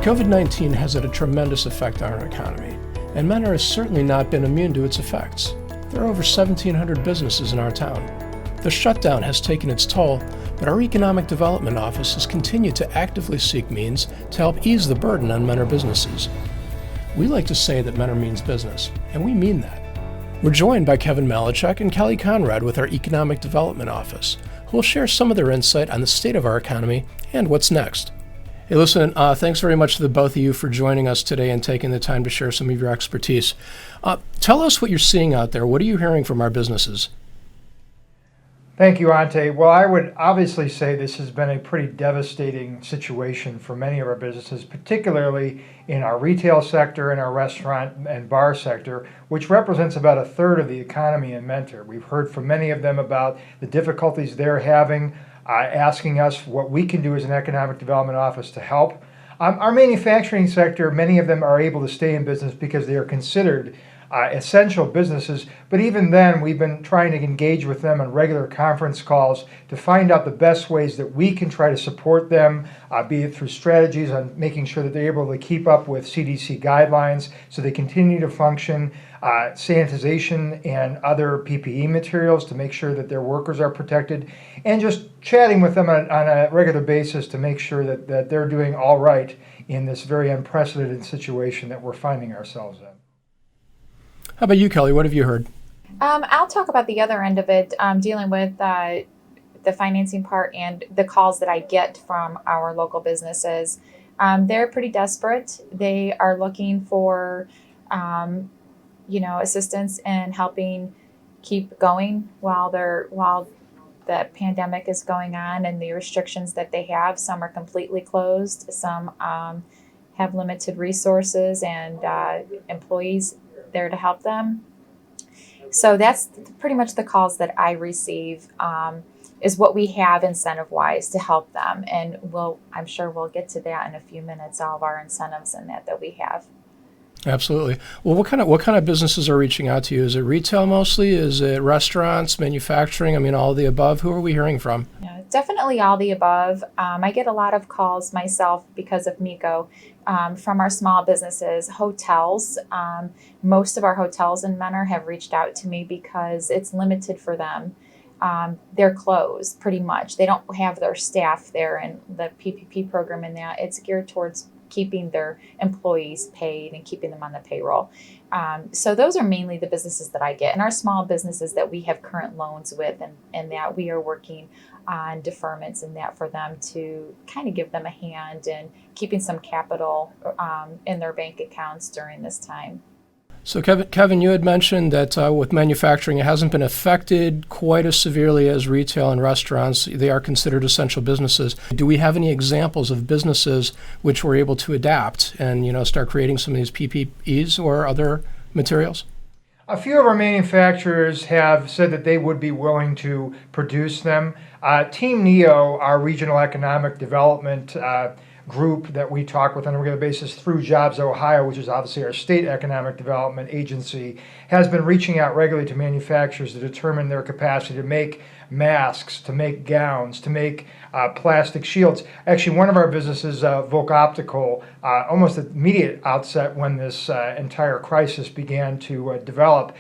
COVID-19 has had a tremendous effect on our economy, and Mentor has certainly not been immune to its effects. There are over 1,700 businesses in our town. The shutdown has taken its toll, but our Economic Development Office has continued to actively seek means to help ease the burden on Mentor businesses. We like to say that Mentor means business, and we mean that. We're joined by Kevin MALECEK and Kelly CONRAD with our Economic Development Office, who will share some of their insight on the state of our economy and what's next. Hey, listen, thanks very much to the both of you for joining us today and taking the time to share some of your expertise. Tell us what you're seeing out there. What are you hearing from our businesses? Thank you, Ante. Well, I would obviously say this has been a pretty devastating situation for many of our businesses, particularly in our retail sector and our restaurant and bar sector, which represents about a third of the economy in Mentor. We've heard from many of them about the difficulties they're having, asking us what we can do as an economic development office to help. Our manufacturing sector, many of them are able to stay in business because they are considered essential businesses, but even then we've been trying to engage with them on regular conference calls to find out the best ways that we can try to support them, be it through strategies on making sure that they're able to keep up with CDC guidelines so they continue to function, sanitization and other PPE materials to make sure that their workers are protected, and just chatting with them on a regular basis to make sure that they're doing all right in this very unprecedented situation that we're finding ourselves in. How about you, Kelly? What have you heard? I'll talk about the other end of it, dealing with the financing part and the calls that I get from our local businesses. They're pretty desperate. They are looking for, assistance in helping keep going while the pandemic is going on and the restrictions that they have. Some are completely closed. Some have limited resources and employees there to help them. So that's pretty much the calls that I receive, is what we have incentive-wise to help them. And I'm sure we'll get to that in a few minutes, all of our incentives and that we have. Absolutely. Well, what kind of businesses are reaching out to you? Is it retail mostly? Is it restaurants, manufacturing? I mean, all of the above? Who are we hearing from? Yeah, definitely all the above. I get a lot of calls myself because of MECO from our small businesses, hotels. Most of our hotels in Mentor have reached out to me because it's limited for them. They're closed pretty much. They don't have their staff there, and the PPP program in that, it's geared towards keeping their employees paid and keeping them on the payroll. So those are mainly the businesses that I get, and our small businesses that we have current loans with, and that we are working on deferments and that for them to kind of give them a hand in keeping some capital in their bank accounts during this time. So Kevin, you had mentioned that with manufacturing, it hasn't been affected quite as severely as retail and restaurants. They are considered essential businesses. Do we have any examples of businesses which were able to adapt and start creating some of these PPEs or other materials? A few of our manufacturers have said that they would be willing to produce them. Team NEO, our regional economic development group that we talk with on a regular basis through Jobs Ohio, which is obviously our state economic development agency, has been reaching out regularly to manufacturers to determine their capacity to make masks, to make gowns, to make plastic shields. Actually, one of our businesses, Volk Optical, almost at the immediate outset when this entire crisis began to develop,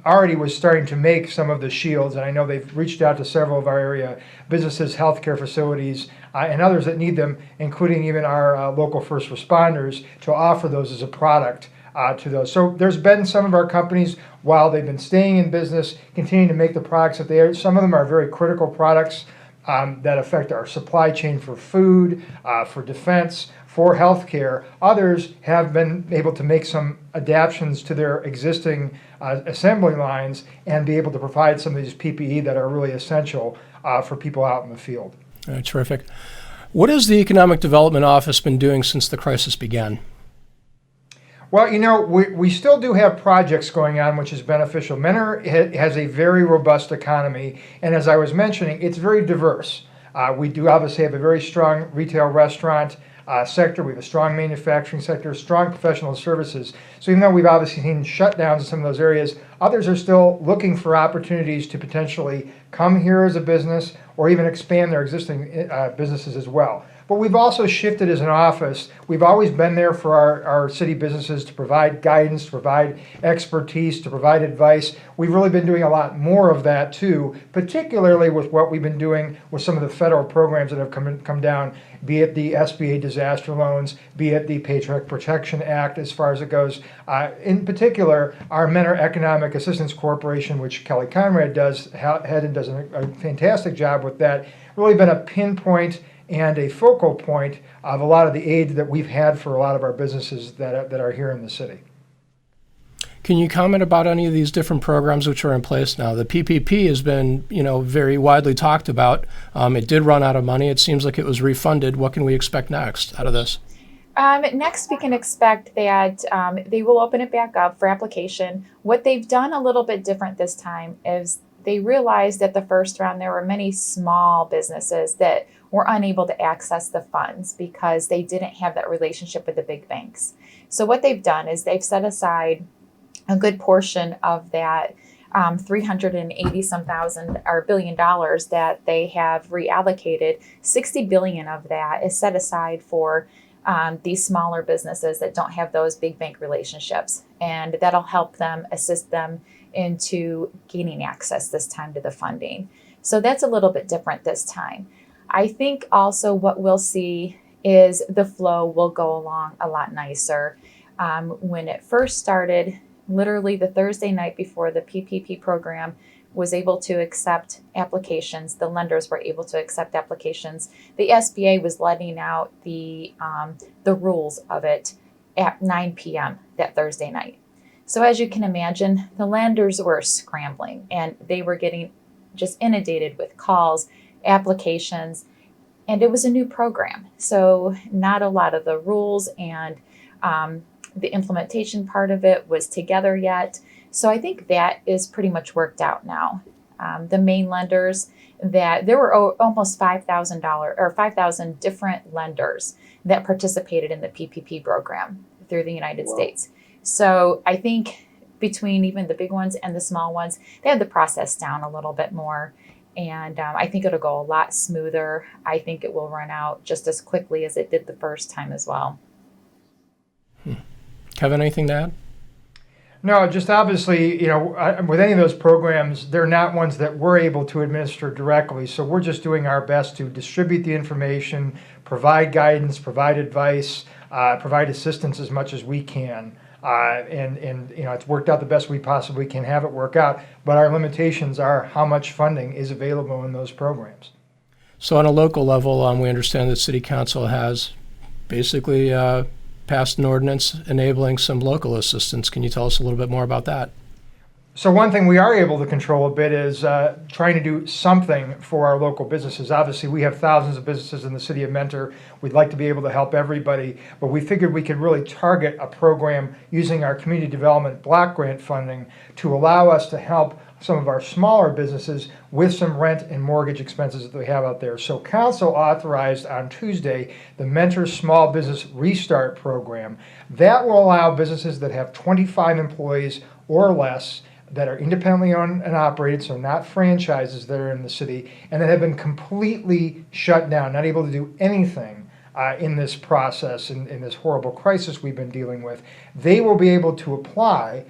already was starting to make some of the shields, and I know they've reached out to several of our area businesses, healthcare facilities, and others that need them, including even our local first responders, to offer those as a product to those. So there's been some of our companies, while they've been staying in business, continuing to make the products that they are. Some of them are very critical products that affect our supply chain for food, for defense, for healthcare. Others have been able to make some adaptations to their existing assembly lines and be able to provide some of these PPE that are really essential for people out in the field. All right, terrific. What has the Economic Development Office been doing since the crisis began? Well, we still do have projects going on, which is beneficial. Mentor has a very robust economy, and as I was mentioning, it's very diverse. We do obviously have a very strong retail restaurant sector. We have a strong manufacturing sector, strong professional services. So even though we've obviously seen shutdowns in some of those areas, Others are still looking for opportunities to potentially come here as a business or even expand their existing businesses as well. But we've also shifted as an office. We've always been there for our city businesses to provide guidance, to provide expertise, to provide advice. We've really been doing a lot more of that too, particularly with what we've been doing with some of the federal programs that have come down, be it the SBA disaster loans, be it the Paycheck Protection Act as far as it goes. In particular, our Mentor Economic Assistance Corporation, which Kelly CONRAD does a fantastic job with that, really been a pinpoint and a focal point of a lot of the aid that we've had for a lot of our businesses that are here in the city. Can you comment about any of these different programs which are in place now? The PPP has been, very widely talked about. It did run out of money. It seems like it was refunded. What can we expect next out of this? Next, we can expect that they will open it back up for application. What they've done a little bit different this time is they realized at the first round there were many small businesses that were unable to access the funds because they didn't have that relationship with the big banks. So what they've done is they've set aside a good portion of that 380 some thousand or $1 billion that they have reallocated. 60 billion of that is set aside for these smaller businesses that don't have those big bank relationships, and that'll help them, assist them into gaining access this time to the funding. So that's a little bit different this time. I think also what we'll see is the flow will go along a lot nicer. When it first started, literally the Thursday night before the PPP program was able to accept applications, the lenders were able to accept applications. The SBA was letting out the rules of it at 9 p.m. that Thursday night. So as you can imagine, the lenders were scrambling and they were getting just inundated with calls, applications, and it was a new program. So not a lot of the rules and the implementation part of it was together yet. So I think that is pretty much worked out now. The main lenders, that there were almost $5,000 different lenders that participated in the PPP program through the United States. So I think between even the big ones and the small ones, they had the process down a little bit more. And I think it'll go a lot smoother. I think it will run out just as quickly as it did the first time as well. Kevin, anything to add? No, just obviously, with any of those programs, they're not ones that we're able to administer directly. So we're just doing our best to distribute the information, provide guidance, provide advice, provide assistance as much as we can. And it's worked out the best we possibly can have it work out. But our limitations are how much funding is available in those programs. So on a local level, we understand that City Council has basically passed an ordinance enabling some local assistance. Can you tell us a little bit more about that? So one thing we are able to control a bit is trying to do something for our local businesses. Obviously, we have thousands of businesses in the city of Mentor. We'd like to be able to help everybody, but we figured we could really target a program using our community development block grant funding to allow us to help some of our smaller businesses with some rent and mortgage expenses that they have out there. So council authorized on Tuesday the Mentor Small Business Restart Program. That will allow businesses that have 25 employees or less, that are independently owned and operated, so not franchises that are in the city, and that have been completely shut down, not able to do anything in this process, in this horrible crisis we've been dealing with. They will be able to apply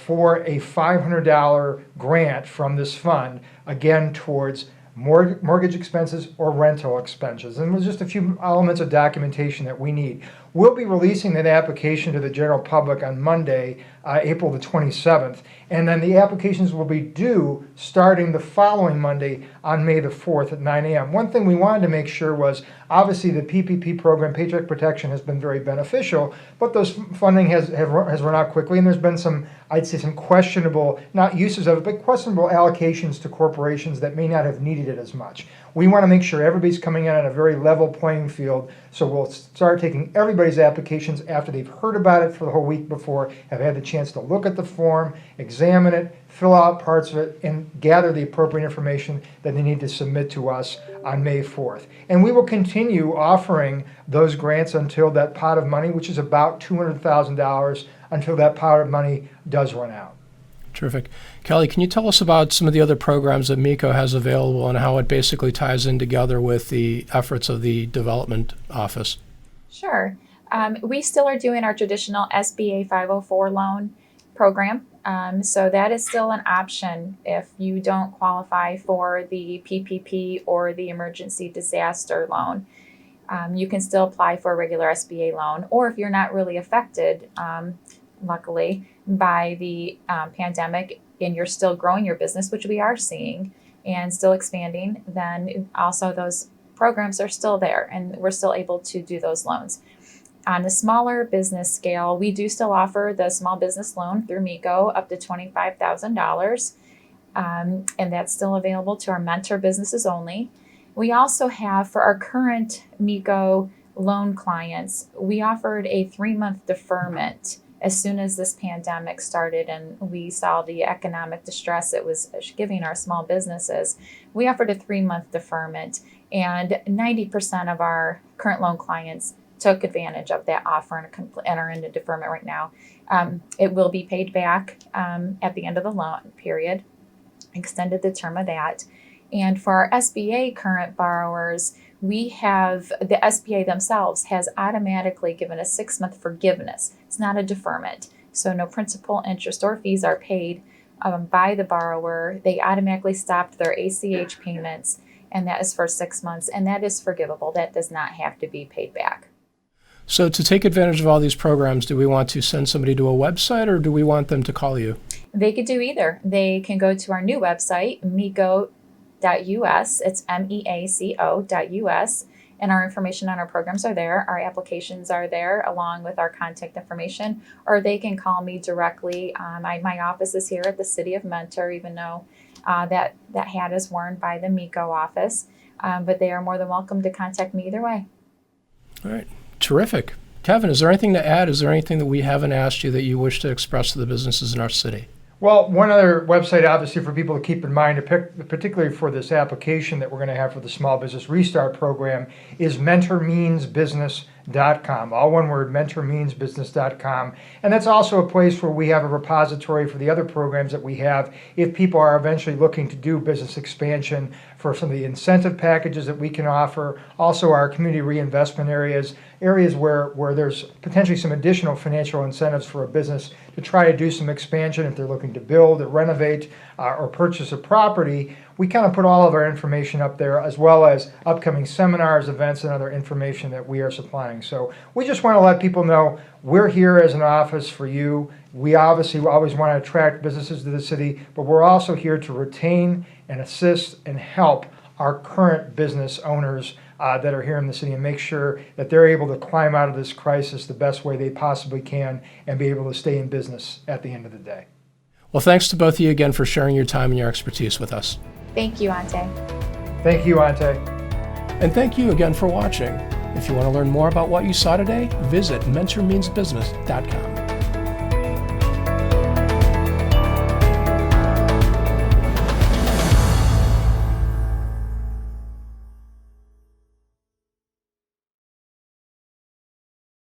for a $500 grant from this fund, again, towards mortgage expenses or rental expenses. And there's just a few elements of documentation that we need. We'll be releasing that application to the general public on Monday, April the 27th, and then the applications will be due starting the following Monday on May the 4th at 9 a.m. One thing we wanted to make sure was, obviously the PPP program, Paycheck Protection, has been very beneficial, but those funding has run out quickly, and there's been some, I'd say, some questionable, not uses of it, but questionable allocations to corporations that may not have needed it as much. We want to make sure everybody's coming in on a very level playing field, so we'll start taking everybody's applications after they've heard about it for the whole week before, have had the chance to look at the form, examine it, fill out parts of it, and gather the appropriate information that they need to submit to us on May 4th. And we will continue offering those grants until that pot of money, which is about $200,000, until that pot of money does run out. Terrific. Kelly, can you tell us about some of the other programs that MECO has available and how it basically ties in together with the efforts of the Development Office? Sure. We still are doing our traditional SBA 504 loan program. So that is still an option if you don't qualify for the PPP or the emergency disaster loan. You can still apply for a regular SBA loan, or if you're not really affected, luckily, by the pandemic and you're still growing your business, which we are seeing and still expanding, then also those programs are still there and we're still able to do those loans. On the smaller business scale, we do still offer the small business loan through MECO up to $25,000, and that's still available to our mentor businesses only. We also have, for our current MECO loan clients, we offered a 3-month deferment as soon as this pandemic started and we saw the economic distress it was giving our small businesses. We offered a 3-month deferment, and 90% of our current loan clients took advantage of that offer and are in a deferment right now. It will be paid back at the end of the loan period, extended the term of that. And for our SBA current borrowers, we have, the SBA themselves has automatically given a 6-month forgiveness. It's not a deferment. So no principal, interest, or fees are paid by the borrower. They automatically stopped their ACH payments, and that is for 6 months, and that is forgivable. That does not have to be paid back. So to take advantage of all these programs, do we want to send somebody to a website or do we want them to call you? They could do either. They can go to our new website, MECO.us. It's MEACO.us. And our information on our programs are there. Our applications are there along with our contact information. Or they can call me directly. My office is here at the City of Mentor, even though that hat is worn by the MECO office. But they are more than welcome to contact me either way. All right. Terrific. Kevin, is there anything to add? Is there anything that we haven't asked you that you wish to express to the businesses in our city? Well, one other website, obviously, for people to keep in mind, particularly for this application that we're going to have for the Small Business Restart Program, is mentormeansbusiness.com. All one word, mentormeansbusiness.com. And that's also a place where we have a repository for the other programs that we have if people are eventually looking to do business expansion, for some of the incentive packages that we can offer, also our community reinvestment areas where there's potentially some additional financial incentives for a business to try to do some expansion if they're looking to build or renovate or purchase a property. We kind of put all of our information up there, as well as upcoming seminars, events, and other information that we are supplying. So we just want to let people know we're here as an office for you. We obviously always want to attract businesses to the city, but we're also here to retain and assist and help our current business owners that are here in the city and make sure that they're able to climb out of this crisis the best way they possibly can and be able to stay in business at the end of the day. Well, thanks to both of you again for sharing your time and your expertise with us. Thank you, Ante. Thank you, Ante. And thank you again for watching. If you want to learn more about what you saw today, visit mentormeansbusiness.com.